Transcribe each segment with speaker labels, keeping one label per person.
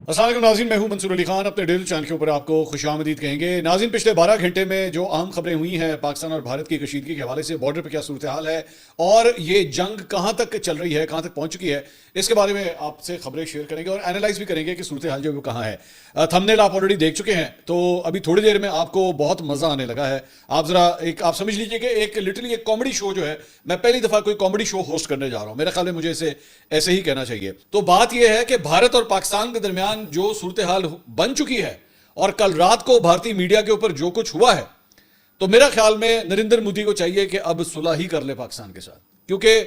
Speaker 1: अस्सलाम वालेकुम नाज़रीन, मैं हूं मंसूर अली खान। अपने डेली चैनल के ऊपर आपको खुशामदीद कहेंगे। नाज़रीन, पिछले 12 घंटे में जो अहम खबरें हुई हैं पाकिस्तान और भारत की कशीदगी के हवाले से, बॉर्डर पर क्या सूरत हाल है और ये जंग कहां तक चल रही है, कहां तक पहुंच चुकी है, इसके बारे में आपसे खबरें शेयर करेंगे और एनालाइज भी करेंगे कि सूरत हाल जो है वो कहाँ है। थंबनेल आप ऑलरेडी देख चुके हैं, तो अभी थोड़ी देर में आपको बहुत मजा आने लगा है। आप जरा आप समझ लीजिए कि एक लिटरली एक कॉमेडी शो जो है, मैं पहली दफा कोई कॉमेडी शो होस्ट करने जा रहा हूं। मेरे ख्याल में मुझे इसे ऐसे ही कहना चाहिए। तो बात यह है कि भारत और पाकिस्तान के दरमियान जो सूरत हाल बन चुकी है और कल रात को भारतीय मीडिया के ऊपर जो कुछ हुआ है, तो मेरा ख्याल में नरेंद्र मोदी को चाहिए कि अब सुलह ही कर ले पाकिस्तान के साथ, क्योंकि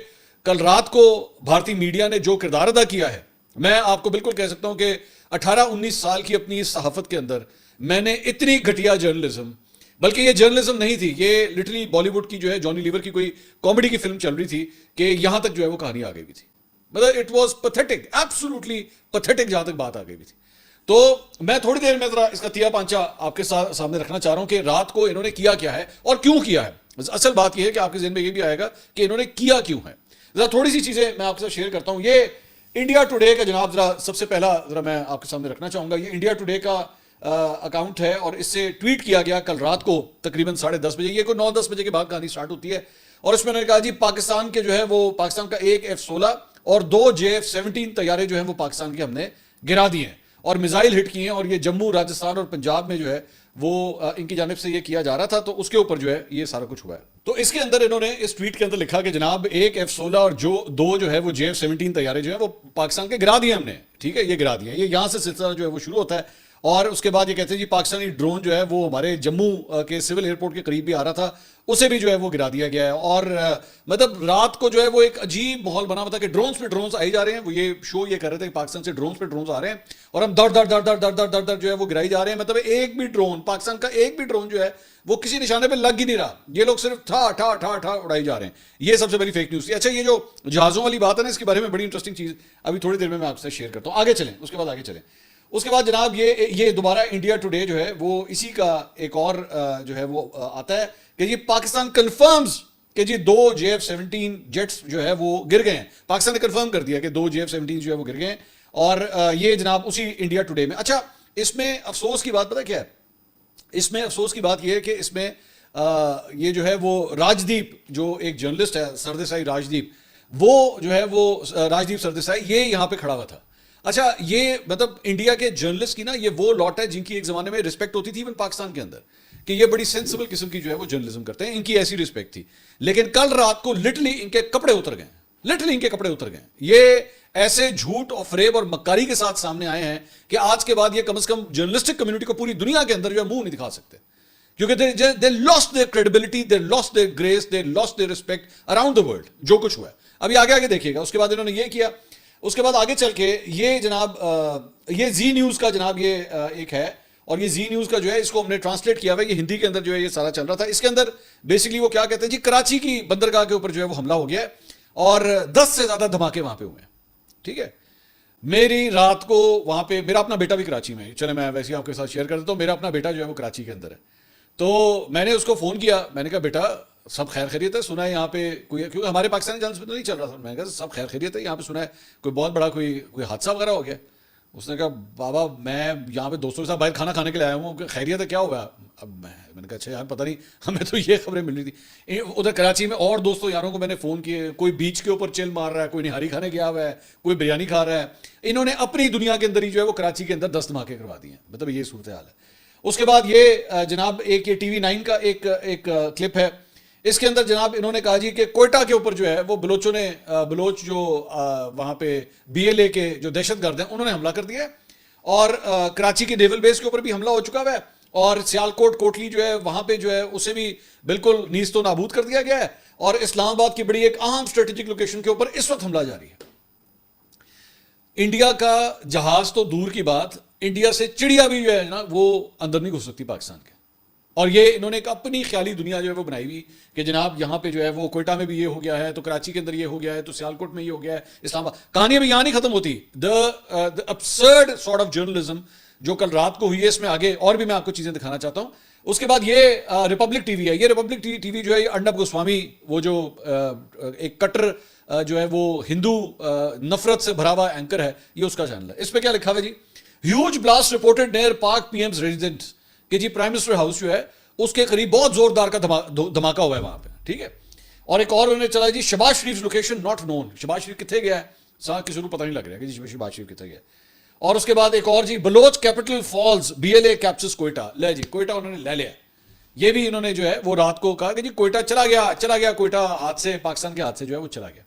Speaker 1: कल रात को भारतीय मीडिया ने जो किरदार अदा किया है, मैं आपको बिल्कुल कह सकता हूं कि 18-19 साल की अपनी इस सहाफत के अंदर मैंने इतनी घटिया जर्नलिज्म, बल्कि ये जर्नलिज्म नहीं थी, ये लिटरली बॉलीवुड की जो है जॉनी लीवर की कोई कॉमेडी की फिल्म चल रही थी कि यहां तक जो है वो कहानी आ गई भी थी। मतलब it was pathetic, absolutely pathetic जहां तक बात आ गई भी थी। तो मैं थोड़ी देर में जरा इसका तिया पांचा आपके सामने रखना चाह रहा हूं कि रात को इन्होंने किया क्या है और क्यों किया है। असल बात यह है कि आपके ज़हन में यह भी आएगा कि इन्होंने किया क्यों है। जरा थोड़ी सी चीजें मैं आपके साथ शेयर करता हूं। ये इंडिया टुडे का जनाब जरा सबसे पहला जरा मैं आपके सामने रखना चाहूंगा। ये इंडिया टुडे का अकाउंट है और इससे ट्वीट किया गया कल रात को तकरीबन 10:30 बजे। ये कोई 9-10 बजे के बाद कहानी स्टार्ट होती है और उसमें उन्होंने कहा जी पाकिस्तान के जो है वो पाकिस्तान का एक F-16 और 2 JF-17 तैयारे जो है वो पाकिस्तान के हमने गिरा दिए हैं और मिसाइल हिट किए हैं और ये जम्मू, राजस्थान और पंजाब में जो है वो इनकी जानिब से ये किया जा रहा था। तो उसके ऊपर जो है ये सारा कुछ हुआ है। तो इसके अंदर इन्होंने इस ट्वीट के अंदर लिखा कि जनाब एक F-16 और जो 2 जो है वो JF-17 तैयारे जो है वो पाकिस्तान के गिरा दिए हमने। ठीक है, ये गिरा दिए। ये यहां से सिलसिला जो है वो शुरू होता है और उसके बाद ये कहते हैं जी पाकिस्तानी ड्रोन जो है वो हमारे जम्मू के सिविल एयरपोर्ट के करीब भी आ रहा था, उसे भी जो है वो गिरा दिया गया है। और मतलब रात को जो है वो एक अजीब माहौल बना हुआ था कि ड्रोन्स पे ड्रोन्स आई जा रहे हैं। वो ये शो ये कर रहे थे कि पाकिस्तान से ड्रोन्स पे ड्रोन्स आ रहे हैं और हम दर दर दर दर दर दर दर दर जो है वो गिराई जा रहे हैं। मतलब एक भी ड्रोन, पाकिस्तान का एक भी ड्रोन जो है वो किसी निशाने पे लग ही नहीं रहा। ये लोग सिर्फ ठा ठा ठा ठा उड़ाई जा रहे हैं। ये सबसे बड़ी फेक न्यूज थी। अच्छा, ये जो जहाजों वाली बात है ना, इसके बारे में बड़ी इंटरेस्टिंग चीज अभी थोड़ी देर में मैं आपसे शेयर करता हूँ। आगे चलें, उसके बाद आगे चलें। उसके बाद जनाब ये दोबारा इंडिया टुडे जो है वो इसी का एक और जो है वो आता है कि ये पाकिस्तान कंफर्म्स कि जी 2 JF-17 जेट्स जो है वो गिर गए हैं। पाकिस्तान ने कंफर्म कर दिया कि 2 JF-17 जो है वो गिर गए हैं और ये जनाब उसी इंडिया टुडे में। अच्छा, इसमें अफसोस की बात पता क्या है? इसमें अफसोस की बात यह है कि इसमें ये जो है वो राजदीप, जो एक जर्नलिस्ट है, सरदेसाई राजदीप, वो जो है वो राजदीप सरदेसाई, ये यहाँ पे खड़ा हुआ था। अच्छा, ये मतलब इंडिया के जर्नलिस्ट की ना ये वो लॉट है जिनकी एक जमाने में रिस्पेक्ट होती थी इवन पाकिस्तान के अंदर, कि ये बड़ी सेंसिबल किस्म की जो है वो जर्नलिज्म करते हैं, इनकी ऐसी रिस्पेक्ट थी। लेकिन कल रात को लिटरली इनके कपड़े उतर गए, लिटरली इनके कपड़े उतर गए। ये ऐसे झूठ और फरेब और मक्कारी के साथ सामने आए हैं कि आज के बाद ये कम से कम जर्नलिस्टिक कम्युनिटी को पूरी दुनिया के अंदर जो है मुंह नहीं दिखा सकते, क्योंकि they lost their credibility, they lost their grace, they lost their respect around the world. जो कुछ हुआ है अभी आगे आगे देखिएगा। उसके बाद इन्होंने ये किया। उसके बाद आगे चल के ये जनाब ये जी न्यूज़ का जनाब ये एक है और ये जी न्यूज़ का जो है इसको हमने ट्रांसलेट किया हुआ है। ये हिंदी के अंदर जो है ये सारा चल रहा था। इसके अंदर बेसिकली वो क्या कहते हैं जी, कराची की बंदरगाह के ऊपर जो है वो हमला हो गया है और 10 से ज्यादा धमाके वहां पे हुए हैं। ठीक है, मेरी रात को वहां पे, मेरा अपना बेटा भी कराची में है, चले मैं वैसे ही आपके साथ शेयर कर देता हूँ। मेरा अपना बेटा जो है वो कराची के अंदर है। तो मैंने उसको फोन किया, मैंने कहा बेटा सब खैर खैरियत है? सुना है यहाँ पे कोई, क्योंकि हमारे पाकिस्तानी चैनल्स पे तो नहीं चल रहा था, मैंने कहा सब खैर खैरियत है? यहाँ पे सुना है कोई बहुत बड़ा कोई हादसा वगैरह हो गया। उसने कहा बाबा मैं यहाँ पे दोस्तों के साथ बाहर खाना खाने के लिए आया हूँ, खैरियत है, क्या हुआ? अब मैंने कहा अच्छा यार पता नहीं, हमें तो ये खबरें मिल रही थी। उधर कराची में और दोस्तों यारों को मैंने फ़ोन किए, कोई बीच के ऊपर चिल मार रहा है, कोई निहारी खाने गया हुआ है, कोई बिरयानी खा रहा है। इन्होंने अपनी दुनिया के अंदर ही जो है वो कराची के अंदर 10 धमाके करवा दिए हैं। मतलब ये सूरत हाल है। उसके बाद ये जनाब एक ये TV9 का एक क्लिप है। इसके अंदर जनाब इन्होंने कहा जी कि कोयटा के ऊपर जो है वो बलोचों ने, बलोच जो वहाँ पे BLA के जो दहशतगर्द हैं उन्होंने हमला कर दिया है और कराची के नेवल बेस के ऊपर भी हमला हो चुका है और सियालकोट कोटली जो है वहाँ पे जो है उसे भी बिल्कुल नीज तो नाबूद कर दिया गया है और इस्लामाबाद की बड़ी एक अहम स्ट्रेटेजिक लोकेशन के ऊपर इस वक्त हमला जारी है। इंडिया का जहाज तो दूर की बात, इंडिया से चिड़िया भी जो है ना वो अंदर नहीं घुस सकती पाकिस्तान के। और ये इन्होंने एक अपनी ख्याली दुनिया जो है वो बनाई हुई कि जनाब यहाँ पे जो है वो कोयटा में भी ये हो गया है, तो कराची के अंदर ये हो गया है, तो सियालकोट में ये हो गया है, इस्लामाबाद। कहानी अभी यहाँ नहीं खत्म होती। The absurd sort of journalism जो कल रात को हुई है, इसमें आगे और भी मैं आपको चीजें दिखाना चाहता हूँ। उसके बाद ये रिपब्लिक टीवी है। ये रिपब्लिक टीवी जो है ये अर्नब गोस्वामी, वो जो एक कट्टर जो है वो हिंदू नफरत से भरा हुआ एंकर है, ये उसका चैनल है। इस पर क्या लिखा हुआ है जी, ह्यूज ब्लास्ट रिपोर्टेड नियर पाक पीएम्स रेजिडेंस, कि जी प्राइम मिनिस्टर हाउस जो है उसके करीब बहुत जोरदार का धमाका हुआ है वहां पे, ठीक है। और एक और उन्होंने चला जी शहबाज शरीफ लोकेशन नॉट नोन, शहबाज शरीफ कितने गया है किसी को पता नहीं लग रहा है कि जी शहबाज शरीफ कितने गया। और उसके बाद एक और जी Baloch capital falls BLA captures Quetta, ले जी कोयटा उन्होंने ले लिया। ये भी इन्होंने जो है वो रात को कहा कि जी कोयटा चला गया कोयटा हाथ से, पाकिस्तान के हाथ से जो है वो चला गया।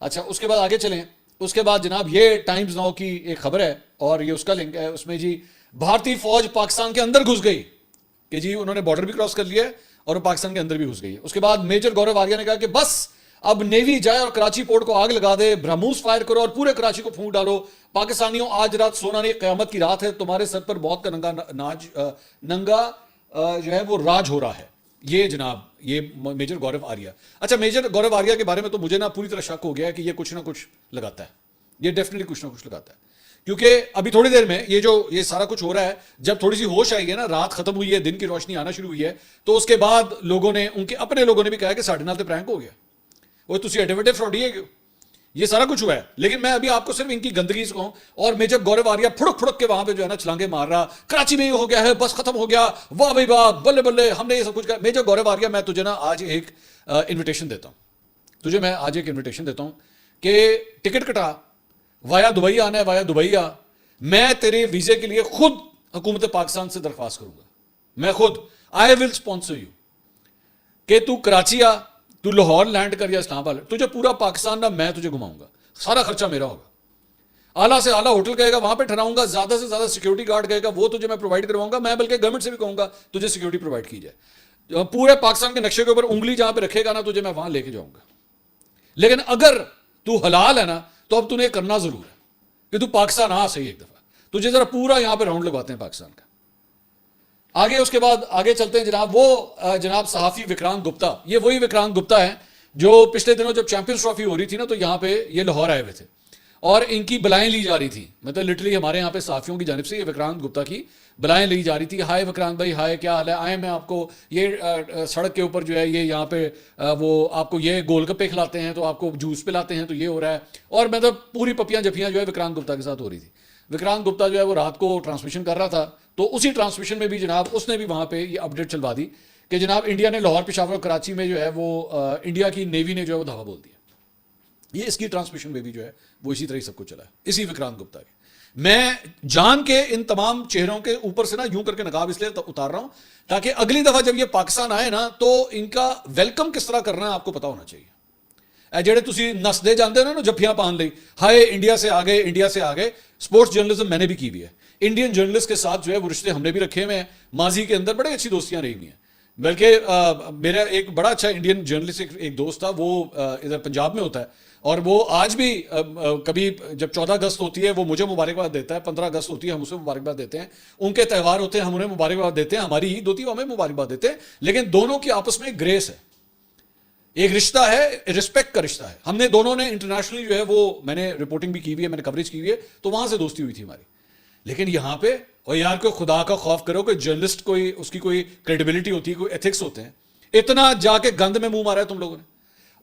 Speaker 1: अच्छा उसके बाद आगे चलें, उसके बाद जनाब ये टाइम्स नाउ की एक खबर है और ये उसका लिंक है, उसमें जी भारतीय फौज पाकिस्तान के अंदर घुस गई, कि जी उन्होंने बॉर्डर भी क्रॉस कर लिया है और पाकिस्तान के अंदर भी घुस गई है। उसके बाद मेजर गौरव आर्या ने कहा कि बस अब नेवी जाए और कराची पोर्ट को आग लगा दे, ब्रह्मोस फायर करो और पूरे कराची को फूंक डालो। पाकिस्तानियों आज रात सोना नहीं, क़यामत की रात है, तुम्हारे सर पर बहुत का नंगा जो है वो राज हो रहा है। ये जनाब ये मेजर गौरव आर्या। अच्छा मेजर गौरव आर्या के बारे में तो मुझे ना पूरी तरह शक हो गया है कि ये कुछ ना कुछ लगाता है, ये डेफिनेटली कुछ ना कुछ लगाता है, क्योंकि अभी थोड़ी देर में ये सारा कुछ हो रहा है, जब थोड़ी सी होश आई है ना, रात खत्म हुई है, दिन की रोशनी आना शुरू हुई है, तो उसके बाद लोगों ने, उनके अपने लोगों ने भी कहा कि साढ़े नाल तो प्रैंक हो गया, वो तुसी एडे वड्डे फ्रॉडी है, ये सारा कुछ हुआ है। लेकिन मैं अभी आपको सिर्फ इनकी गंदगी से कहूं, और मेजर गौरव आर्या फुड़क के वहां पे जो है ना छलांगे मार रहा, कराची में ये हो गया है, बस खत्म हो गया, वाह भाई वाह, बल्ले बल्ले, हमने ये सब कुछ किया। मेजर गौरव आर्या, मैं तुझे ना आज एक इन्विटेशन देता हूं, तुझे मैं आज एक इन्विटेशन देता हूं कि टिकट कटा, वाया दुबई आना है, वाया दुबई आ, मैं तेरे वीजे के लिए खुद हुकूमत पाकिस्तान से दरख्वास्त करूंगा, मैं खुद, आई विल स्पॉन्सर यू, कि तू कराची आ, तू लाहौर लैंड कर या इस्लामाबाद, तुझे पूरा पाकिस्तान ना मैं तुझे घुमाऊंगा, सारा खर्चा मेरा होगा, आला से आला होटल गएगा वहां पे ठहराऊंगा, ज्यादा से ज्यादा सिक्योरिटी गार्ड गएगा वो तुझे मैं प्रोवाइड करवाऊंगा, मैं बल्कि गवर्नमेंट से भी कहूंगा तुझे सिक्योरिटी प्रोवाइड की जाए, पूरे पाकिस्तान के नक्शे के ऊपर उंगली जहां पे रखेगा ना तुझे मैं वहां लेके जाऊंगा। लेकिन अगर तू हलाल है ना तो अब तूने करना जरूर है कि तू पाकिस्तान आ सही एक दफा, तुझे जरा पूरा यहां पे राउंड लगवाते हैं पाकिस्तान का। आगे उसके बाद आगे चलते हैं जनाब, वो जनाब सहाफी विक्रांत गुप्ता, ये वही विक्रांत गुप्ता है जो पिछले दिनों जब चैंपियंस ट्रॉफी हो रही थी ना तो यहाँ पे ये लाहौर आए हुए थे और इनकी बलाएं ली जा रही थी, मतलब लिटरली हमारे यहाँ पे सहाफियों की जानिब से ये विक्रांत गुप्ता की बलाएं ली जा रही थी। हाय विक्रांत भाई, हाय क्या हाल है, आए मैं आपको ये सड़क के ऊपर जो है ये यहाँ पे वो आपको ये गोलगप्पे खिलाते हैं, तो आपको जूस पिलाते हैं, तो ये हो रहा है। और मतलब पूरी पपियाँ जफियाँ जो है विक्रांत गुप्ता के साथ हो रही थी। विक्रांत गुप्ता जो है वो रात को ट्रांसमिशन कर रहा था, तो उसी ट्रांसमिशन में भी जनाब उसने भी वहाँ पे ये अपडेट चलवा दी कि जनाब इंडिया ने लाहौर, पेशावर और कराची में जो है वो इंडिया की नेवी ने जो है वो धावा बोल दिया। ये इसकी ट्रांसमिशन में भी जो है वो इसी तरह ही सब कुछ चला है, इसी विक्रांत गुप्ता के। मैं जान के इन तमाम चेहरों के ऊपर से ना यूं करके नकाब इसलिए उतार रहा हूं ताकि अगली दफा जब ये पाकिस्तान आए ना तो इनका वेलकम किस तरह करना है आपको पता होना चाहिए। जेडे तुसी नसदे जानते हो ना जफियां पान ली, हाय इंडिया से आ गए, इंडिया से आ गए। स्पोर्ट्स जर्नलिज्म मैंने भी की हुई है, इंडियन जर्नलिस्ट के साथ जो है वो रिश्ते हमने भी रखे हुए हैं, माजी के अंदर बड़े अच्छी दोस्तियां रही हुई हैं। बल्कि मेरा एक बड़ा अच्छा इंडियन जर्नलिस्ट एक दोस्त था, वो इधर पंजाब में होता है और वो आज भी कभी जब 14 अगस्त होती है वो मुझे मुबारकबाद देता है, 15 अगस्त होती है हम उसे मुबारकबाद देते हैं, उनके त्यौहार होते हैं हम उन्हें मुबारकबाद देते हैं, हमारी ईद होती है हमें मुबारकबाद देते हैं। लेकिन दोनों की आपस में ग्रेस है, एक रिश्ता है, रिस्पेक्ट का रिश्ता है। हमने दोनों ने इंटरनेशनली जो है वो मैंने रिपोर्टिंग भी की हुई है, मैंने कवरेज की हुई है, तो वहां से दोस्ती हुई थी हमारी। लेकिन यहाँ पे और यार कोई खुदा का खौफ करो, कोई जर्नलिस्ट कोई उसकी कोई क्रेडिबिलिटी होती है, कोई एथिक्स होते हैं, इतना जाके गंद में मुंह मारा है तुम लोगों ने।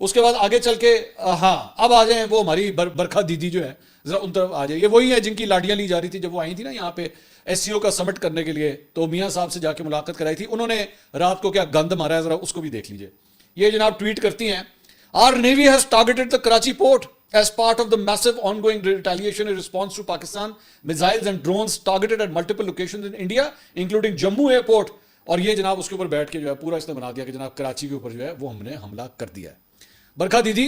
Speaker 1: उसके बाद आगे चल के हाँ अब आ जाए वो हमारी बरखा दीदी जो है, जरा उन तरफ आ जाए। ये वही है जिनकी लाडियां ली जा रही थी जब वो आई थी ना यहाँ पे SCO का समिट करने के लिए, तो मियाँ साहब से जाके मुलाकात कराई थी, उन्होंने रात को क्या गंद मारा है, जरा उसको भी देख लीजिए। ये जनाब ट्वीट करती हैं, our navy has targeted the Karachi port as part of the massive ongoing retaliation in response to Pakistan missiles and drones targeted at multiple locations in India including Jammu airport। और ये जनाब उसके ऊपर बैठ के जो है पूरा इसने बना दिया कि जनाब कराची के ऊपर जो है वो हमने हमला कर दिया है। बरखा दीदी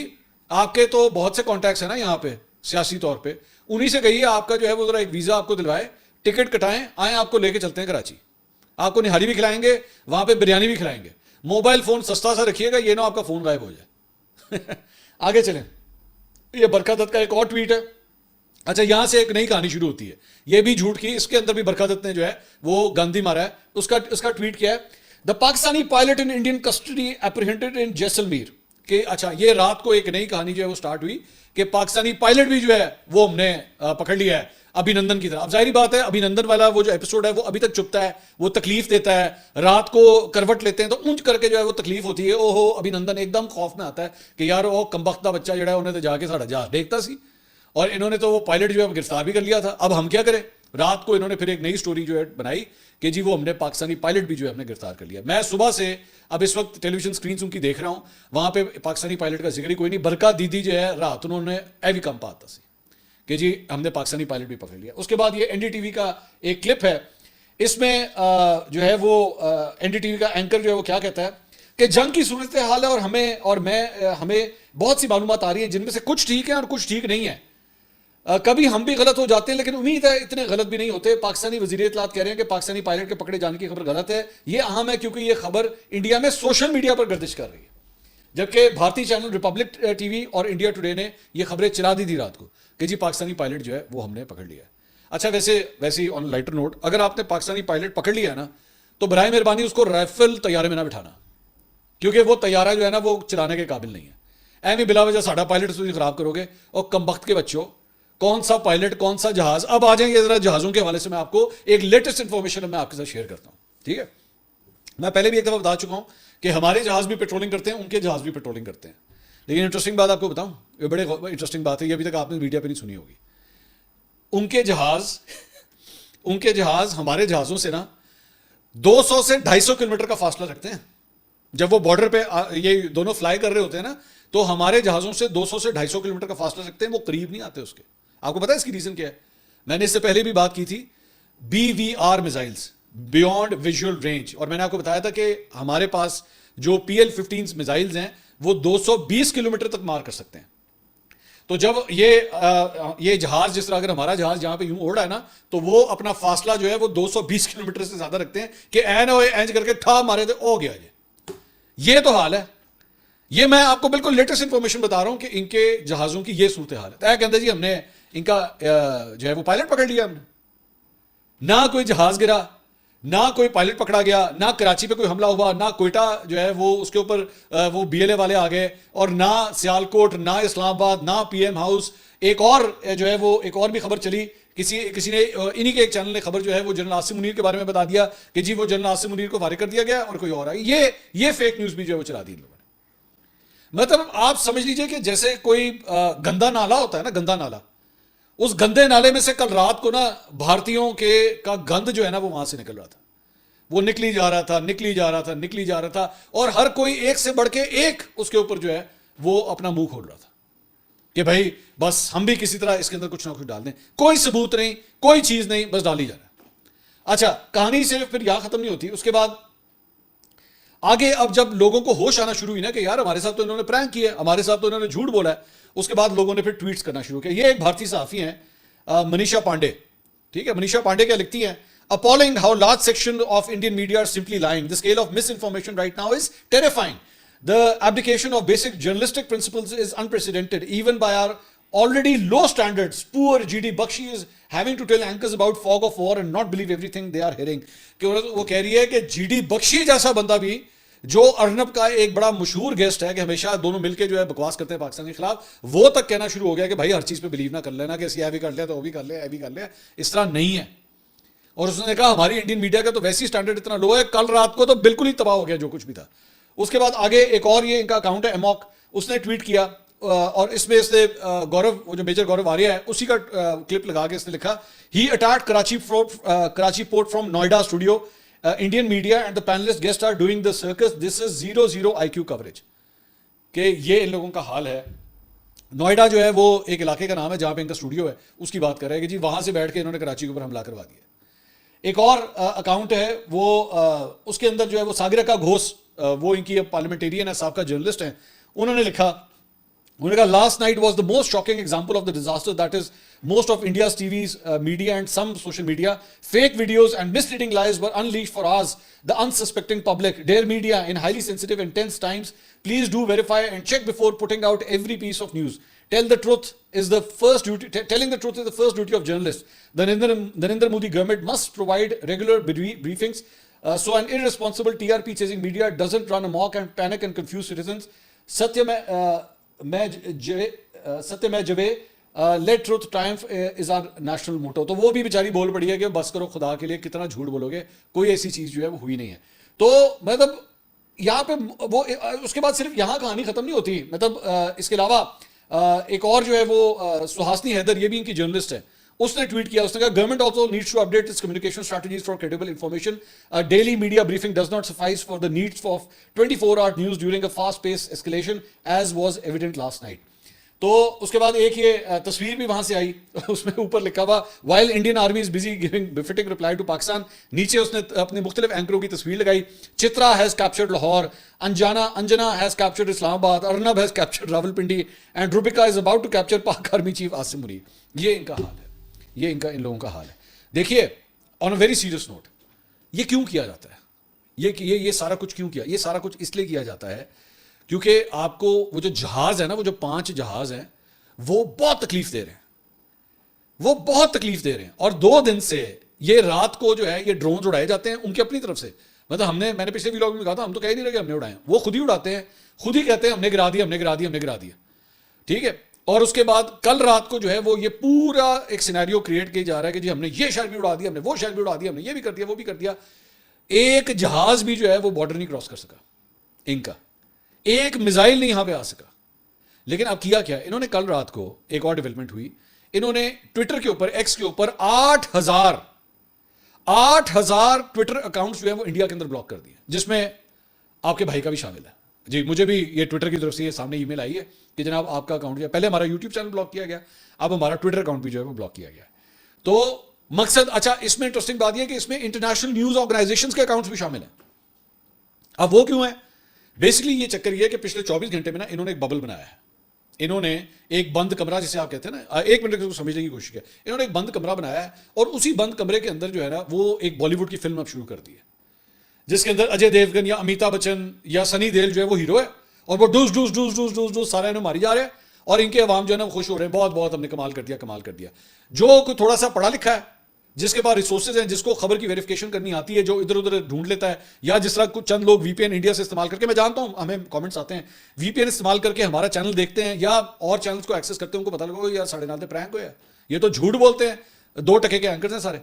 Speaker 1: आपके तो बहुत से कॉन्टैक्ट्स हैं ना यहाँ पे सियासी तौर पे, उन्हीं से कहिए आपका जो है वो जरा एक वीजा आपको दिलवाए, टिकट कटाएं, आए आपको लेके चलते हैं कराची, आपको निहारी भी खिलाएंगे, वहां पे बिरयानी भी खिलाएंगे, मोबाइल फोन सस्ता सा रखिएगा, ये ना आपका फोन गायब हो जाए। आगे चलें, ये बरखा दत्त का एक और ट्वीट है। अच्छा यहां से एक नई कहानी शुरू होती है, ये भी झूठ की, इसके अंदर भी बरखा दत्त ने जो है वो गांधी मारा है। उसका ट्वीट क्या है, the Pakistani pilot in Indian custody apprehended in Jaisalmer. कि अच्छा ये रात को एक नई कहानी जो है वो स्टार्ट हुई कि पाकिस्तानी पायलट भी जो है वो हमने पकड़ लिया है अभिनंदन की तरह। अब जाहिर बात है अभिनंदन वाला वो जो एपिसोड है वो अभी तक चुपता है, वो तकलीफ देता है, रात को करवट लेते हैं तो ऊंच करके जो है वो तकलीफ होती है। ओहो अभिनंदन एकदम खौफ में आता है कि यार वो कमबख्ता बच्चा जो है उन्हें तो जाके साढ़ा जहाज देखता सी, और इन्होंने तो वो पायलट जो है गिरफ्तार भी कर लिया था, अब हम क्या करें। رات کو انہوں نے پھر ایک نئی سٹوری جو ہے بنائی کہ جی وہ ہم نے پاکستانی پائلٹ بھی جو ہے ہم نے گرفتار کر لیا. میں صبح سے اب اس وقت ٹیلی ویژن سکرینز ان کی دیکھ رہا ہوں, وہاں پہ پاکستانی پائلٹ کا ذکر ہی کوئی نہیں. برکا دیدی جو ہے رات انہوں نے ایوی کم پاتا سی کہ جی ہم نے پاکستانی پائلٹ بھی پکڑ لیا. اس کے بعد یہ این ڈی ٹی وی کا ایک کلپ ہے, اس میں جو ہے وہ این ڈی ٹی وی کا اینکر جو ہے وہ کیا کہتا ہے کہ جنگ کی صورتحال ہے اور ہمیں بہت سی معلومات آ رہی ہیں جن میں سے کچھ ٹھیک ہیں اور کچھ ٹھیک نہیں ہیں. کبھی ہم بھی غلط ہو جاتے ہیں لیکن امید ہے اتنے غلط بھی نہیں ہوتے. پاکستانی وزیر اطلاعات کہہ رہے ہیں کہ پاکستانی پائلٹ کے پکڑے جانے کی خبر غلط ہے. یہ اہم ہے کیونکہ یہ خبر انڈیا میں سوشل میڈیا پر گردش کر رہی ہے, جبکہ بھارتی چینل ریپبلک ٹی وی اور انڈیا ٹوڈے نے یہ خبریں چلا دی تھی رات کو کہ جی پاکستانی پائلٹ جو ہے وہ ہم نے پکڑ لیا ہے. اچھا ویسے ہی آن لائٹر نوٹ, اگر آپ نے پاکستانی پائلٹ پکڑ لیا ہے نا تو برائے مہربانی اس کو رائفل طیارے میں نہ بٹھانا, کیونکہ وہ طیارہ جو ہے نا وہ چلانے کے قابل نہیں ہے. ایم بلا وجہ ساڈا پائلٹ تسی خراب کرو گے. اور کمبخت کے بچوں, کون سا پائلٹ کون سا جہاز. اب آ جائیں گے ذرا جہازوں کے حوالے سے, میں آپ کو ایک لیٹسٹ انفارمیشن میں آپ کے ساتھ شیئر کرتا ہوں. ٹھیک ہے, میں پہلے بھی ایک دفعہ بتا چکا ہوں کہ ہمارے جہاز بھی پیٹرولنگ کرتے ہیں, ان کے جہاز بھی پیٹرولنگ کرتے ہیں. لیکن انٹرسٹنگ بات آپ کو بتاؤں, یہ بڑے انٹرسٹنگ بات ہے, یہ ابھی تک آپ نے میڈیا پہ نہیں سنی ہوگی. ان کے جہاز ہمارے جہازوں سے نا 200 سے 250 کلومیٹر کا فاصلہ رکھتے ہیں. جب وہ بارڈر پہ یہ دونوں فلائی کر رہے ہوتے ہیں نا تو ہمارے جہازوں سے 200 سے 250 کلومیٹر کا فاصلہ رکھتے ہیں, وہ قریب نہیں آتے اس کے. آپ کو پتا ہے اس کی ریزن کیا ہے؟ میں نے اس سے پہلے بھی بات کی تھی, BVR missiles, beyond visual range. اور میں نے آپ کو بتایا تھا کہ ہمارے پاس جو PL-15 میزائلز ہیں وہ 220 کلومیٹر تک مار کر سکتے ہیں. تو جب یہ جہاز, جس طرح اگر ہمارا جہاز جہاں پہ یوں اڑ رہا ہے نا تو وہ اپنا فاصلہ جو ہے وہ 220 کلومیٹر سے زیادہ رکھتے ہیں کہ اینج کر کے ٹھا مارے تھے ہو گیا. یہ تو حال ہے. یہ میں آپ کو بالکل لیٹسٹ انفارمیشن بتا رہا ہوں کہ ان کے جہازوں کی یہ صورتحال ہے. کہتے جی ہم نے ان کا جو ہے وہ پائلٹ پکڑ لیا, ہم نے نہ کوئی جہاز گرا, نہ کوئی پائلٹ پکڑا گیا, نہ کراچی پہ کوئی حملہ ہوا, نہ کوئٹہ جو ہے وہ اس کے اوپر وہ BLA والے آ گئے, اور نہ سیالکوٹ, نہ اسلام آباد, نہ PM ہاؤس. ایک اور جو ہے وہ ایک اور بھی خبر چلی, کسی نے انہی کے ایک چینل نے خبر جو ہے وہ جنرل عاصم منیر کے بارے میں بتا دیا کہ جی وہ جنرل عاصم منیر کو فارغ کر دیا گیا اور کوئی اور آئی. یہ فیک نیوز بھی جو ہے وہ چلا دی ان لوگوں نے. مطلب آپ سمجھ لیجئے کہ جیسے کوئی گندا نالا ہوتا ہے نا, گندا نالا, اس گندے نالے میں سے کل رات کو نا بھارتیوں کا گند جو ہے نا وہ وہاں سے نکل رہا تھا. وہ نکلی جا رہا تھا اور ہر کوئی ایک سے بڑھ کے ایک اس کے اوپر جو ہے وہ اپنا منہ کھول رہا تھا کہ بھائی بس ہم بھی کسی طرح اس کے اندر کچھ نہ کچھ ڈال دیں. کوئی ثبوت نہیں, کوئی چیز نہیں, بس ڈالی جا رہا ہے. اچھا, کہانی صرف پھر یہاں ختم نہیں ہوتی. اس کے بعد آگے اب جب لوگوں کو ہوش آنا شروع ہوئی نا کہ یار ہمارے ساتھ تو انہوں نے پرینک کیا ہے, ہمارے ساتھ تو انہوں نے جھوٹ بولا ہے, اس کے بعد لوگوں نے پھر ٹویٹس کرنا شروع کیا. یہ ایک بھارتی صحافی ہیں منیشا پانڈے. ٹھیک ہے, منیشا پانڈے کیا لکھتی ہیں, appalling how large section of Indian media are simply lying. The scale of misinformation right now is terrifying. The abdication of basic journalistic principles is unprecedented, even by our already low standards. Poor GD Bakshi is having to tell anchors about fog of war and not believe everything they are hearing. کہ وہ کہہ رہی ہے کہ GD بخشی جیسا بندہ بھی, جو ارنب کا ایک بڑا مشہور گیسٹ ہے کہ ہمیشہ دونوں مل کے جو ہے بکواس کرتے ہیں پاکستان کے خلاف, وہ تک کہنا شروع ہو گیا کہ بھائی ہر چیز پہ بلیو نہ کر لینا کہ اسی یہ بھی کر لیا تو وہ بھی کر لیا, یہ بھی کر لیا. اس طرح نہیں ہے. اور اس نے کہا ہماری انڈین میڈیا کا تو ویسی اسٹینڈرڈ اتنا لو ہے, کل رات کو تو بالکل ہی تباہ ہو گیا جو کچھ بھی تھا. اس کے بعد آگے ایک اور یہ ان کا اکاؤنٹ ہے ایموک, اس نے ٹویٹ کیا اور اس میں اس نے گورو, وہ جو میجر گورو آریہ ہے اسی کا کلپ لگا کے اس نے لکھا, he attacked Karachi port from Noida studio, Indian media and the panelist guest are doing the circus, this is 00 IQ coverage. کہ یہ ان لوگوں کا حال ہے. نوئیڈا جو ہے وہ ایک علاقے کا نام ہے جہاں پہ ان کا اسٹوڈیو ہے, اس کی بات کر رہے ہیں کہ جی وہاں سے بیٹھ کے انہوں نے کراچی کے اوپر حملہ کروا دیا. ایک اور اکاؤنٹ ہے وہ اس کے اندر جو ہے وہ ساگرکا گھوش, وہ ان کی پارلیمنٹیرین ہے, سابقہ جرنلسٹ ہیں, انہوں نے لکھا, انہوں نے کہا last night was the most shocking example of the disaster that is most of India's TV's media and some social media. Fake videos and misleading lies were unleashed for us, the unsuspecting public. Dear media, in highly sensitive and tense times, please do verify and check before putting out every piece of news. Telling the truth is the first duty of journalists. The Narendra Modi government must provide regular briefings so an irresponsible TRP chasing media doesn't run amok and panic and confuse citizens. Satya میں جبے let truth triumph is our national motto. تو وہ بھی بیچاری بول پڑی ہے کہ بس کرو خدا کے لیے, کتنا جھوٹ بولو گے, کوئی ایسی چیز جو ہے وہ ہوئی نہیں ہے. تو مطلب یہاں پہ وہ اس کے بعد صرف یہاں کہانی ختم نہیں ہوتی. مطلب اس کے علاوہ ایک اور جو ہے وہ سہاسنی حیدر, یہ بھی ان کی جرنلسٹ ہے, उसने ट्वीट किया, उसने कहा government also needs to update its communication strategies for credible information. Daily media briefing does not suffice for the needs of 24-hour news during a fast pace escalation as was evident last night. तो उसके बाद एक ये तस्वीर भी वहां से आई, उसमें ऊपर लिखा हुआ while Indian army is busy giving befitting reply to Pakistan. नीचे उसने अपने मुख्तलिफ एंकरों की तस्वीर लगाई. Chitra has captured Lahore, Anjana has captured Islamabad, Arnab has captured Rawalpindi and Rubika is about to capture Pak army chief Asim Munir. ये इनका हाल है, ये इन लोगों का हाल है. देखिए, on a very serious note, ये क्यों किया जाता है? ये सारा कुछ क्यों किया? ये सारा कुछ इसलिए किया जाता है क्योंकि आपको वो जो जहाज है ना, वो जो 5 जहाज हैं, वो बहुत तकलीफ दे रहे हैं, वो बहुत तकलीफ दे रहे हैं. और 2 दिन से ये रात को जो है ये ड्रोन उड़ाए जाते हैं उनकी अपनी तरफ से. मतलब मैंने पिछले व्लॉग में कहा था, हम तो कह नहीं रहे कि हमने उड़ाए, वो खुद ही उड़ाते हैं, खुद ही कहते हैं हमने गिरा दिया, हमने गिरा दिया, हमने गिरा दिया. ठीक है. और उसके बाद कल रात को जो है वो ये पूरा एक सिनेरियो क्रिएट किया जा रहा है कि जी हमने ये शहर भी उड़ा दिया, हमने वो शहर भी उड़ा दिया, हमने ये भी कर दिया, वो भी कर दिया. एक जहाज भी जो है वो बॉर्डर नहीं क्रॉस कर सका इनका, एक मिसाइल नहीं यहां पे आ सका. लेकिन अब किया क्या, इन्होंने कल रात को एक और डेवलपमेंट हुई, इन्होंने ट्विटर के ऊपर, एक्स के ऊपर 8,000 ट्विटर अकाउंट्स जो है वो इंडिया के अंदर ब्लॉक कर दिए, जिसमें आपके भाई का भी शामिल है. जी, मुझे भी ये ट्विटर की तरफ से ये सामने ईमेल आई है कि जनाब आपका अकाउंट जो है, पहले हमारा यूट्यूब चैनल ब्लॉक किया गया, अब हमारा ट्विटर अकाउंट भी जो है वो ब्लॉक किया गया. तो मकसद, अच्छा इसमें इंटरेस्टिंग बात यह है कि इसमें इंटरनेशनल न्यूज ऑर्गेनाइजेशंस के अकाउंट्स भी शामिल हैं. अब वो क्यों है? बेसिकली ये चक्कर ये है कि पिछले 24 घंटे में ना इन्होंने एक बबल बनाया है. इन्होंने एक बंद कमरा, जिसे आप कहते हैं ना, एक मिनट को समझने की कोशिश की, इन्होंने एक बंद कमरा बनाया है और उसी बंद कमरे के अंदर जो है ना वो एक बॉलीवुड की फिल्म अब शुरू कर दी है, जिसके अंदर अजय देवगन या अमिताभ बच्चन या सनी देओल जो है वो हीरो है और वो डूस डूस डूस डूस डूस डूस सारा इन्हें मारी जा रहा है और इनके अवाम जो है ना खुश हो रहे हैं, बहुत बहुत हमने कमाल कर दिया, कमाल कर दिया. जो कोई थोड़ा सा पढ़ा लिखा है, जिसके पास रिसोर्सेज हैं, जिसको खबर की वेरिफिकेशन करनी आती है, जो इधर उधर ढूंढ लेता है, या जिस तरह कुछ चंद लोग वीपीएन इंडिया से इस्तेमाल करके, मैं जानता हूं हमें कमेंट्स आते हैं, वीपीएन इस्तेमाल करके हमारा चैनल देखते हैं या और चैनल्स को एक्सेस करते हैं, उनको पता लगा यार साढ़े नाल प्रैंक हो, ये तो झूठ बोलते हैं, 2 टके के एंकर्स हैं सारे,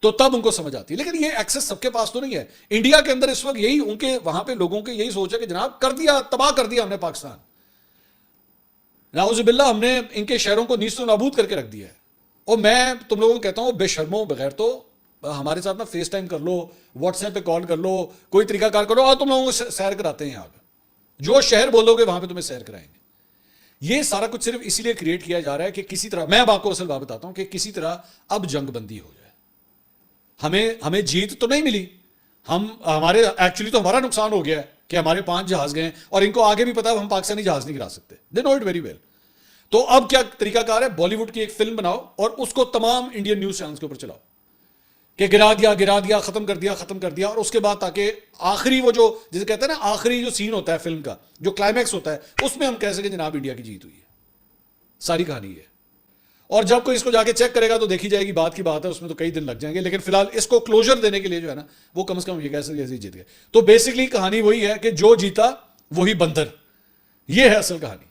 Speaker 1: तो तब उनको समझ आती है. लेकिन ये एक्सेस सबके पास तो नहीं है. इंडिया के अंदर इस वक्त यही उनके वहां पे लोगों के यही सोच है कि जनाब कर दिया, तबाह कर दिया हमने पाकिस्तान, नाउजुबिल्लाह, हमने इनके शहरों को नीस्तो नाबूद करके रख दिया है. और मैं तुम लोगों को कहता हूं बेशर्मो, बगैर तो हमारे साथ ना फेस टाइम कर लो, व्हाट्सएप पे कॉल कर लो, कोई तरीकाकार करो और तुम लोगों को सैर कराते हैं. यहाँ पे जो शहर बोलोगे वहां पे तुम्हें सैर कराएंगे. ये सारा कुछ सिर्फ इसीलिए क्रिएट किया जा रहा है कि किसी तरह, मैं आपको असल बात बताता हूं कि किसी तरह अब जंगबंदी हो जाए. हमें जीत तो नहीं मिली, हमारे एक्चुअली तो हमारा नुकसान हो गया है कि हमारे 5 जहाज गए और इनको आगे भी पता है हम पाकिस्तानी जहाज नहीं गिरा सकते. They know it very well. तो अब क्या तरीकाकार है, बॉलीवुड की एक फिल्म बनाओ और उसको तमाम इंडियन न्यूज चैनल्स के ऊपर चलाओ कि गिरा दिया, खत्म कर दिया. और उसके बाद ताकि आखिरी वो जो जिसे कहते हैं ना आखिरी जो सीन होता है फिल्म का, जो क्लाइमैक्स होता है, उसमें हम कह सकें जनाब इंडिया की जीत हुई है. सारी कहानी है. और जब कोई इसको जाके चेक करेगा तो देखी जाएगी, बात की बात है, उसमें तो कई दिन लग जाएंगे. लेकिन फिलहाल इसको क्लोजर देने के लिए जो है ना वो कम से कम ये कैसे जीत गए. तो बेसिकली कहानी वही है कि जो जीता वही बंदर, ये है असल कहानी.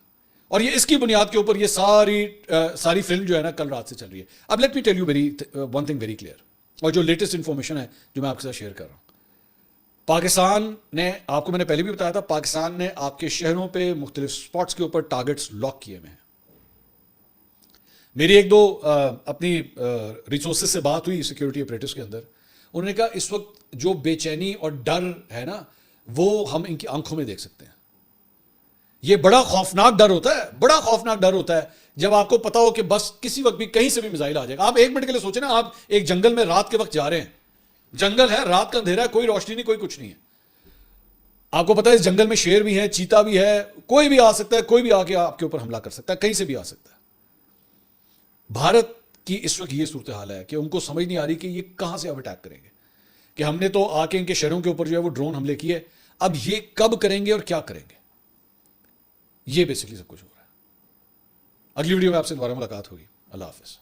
Speaker 1: और ये इसकी बुनियाद के ऊपर ये सारी फिल्म जो है ना कल रात से चल रही है. अब let me tell you one thing very clear, और जो लेटेस्ट इंफॉर्मेशन है जो मैं आपके साथ शेयर कर रहा हूं. पाकिस्तान ने, आपको मैंने पहले भी बताया था, पाकिस्तान ने आपके शहरों पे मुख्तलिफ स्पॉट्स के ऊपर टारगेट्स लॉक किए हुए हैं. मेरी 1-2 अपनी रिसोर्सेज से बात हुई सिक्योरिटी ऑपरेटर्स के अंदर. उन्होंने कहा इस वक्त जो बेचैनी और डर है ना वो हम इनकी आंखों में देख सकते हैं. ये बड़ा खौफनाक डर होता है, बड़ा खौफनाक डर होता है जब आपको पता हो कि बस किसी वक्त भी कहीं से भी मिसाइल आ जाएगा. आप 1 मिनट के लिए सोचें ना, आप एक जंगल में रात के वक्त जा रहे हैं, जंगल है, रात का अंधेरा है, कोई रोशनी नहीं, कोई कुछ नहीं है. आपको पता है इस जंगल में शेर भी है, चीता भी है, कोई भी आ सकता है, कोई भी आके आपके ऊपर हमला कर सकता है, कहीं से भी आ सकता है. भारत की इस वक्त ये सूरत हाल है कि उनको समझ नहीं आ रही कि ये कहां से अब अटैक करेंगे. कि हमने तो आके इनके शहरों के ऊपर जो है वो ड्रोन हमले किए, अब ये कब करेंगे और क्या करेंगे. ये बेसिकली सब कुछ हो रहा है. अगली वीडियो में आपसे दोबारा मुलाकात होगी. अल्लाह हाफिज.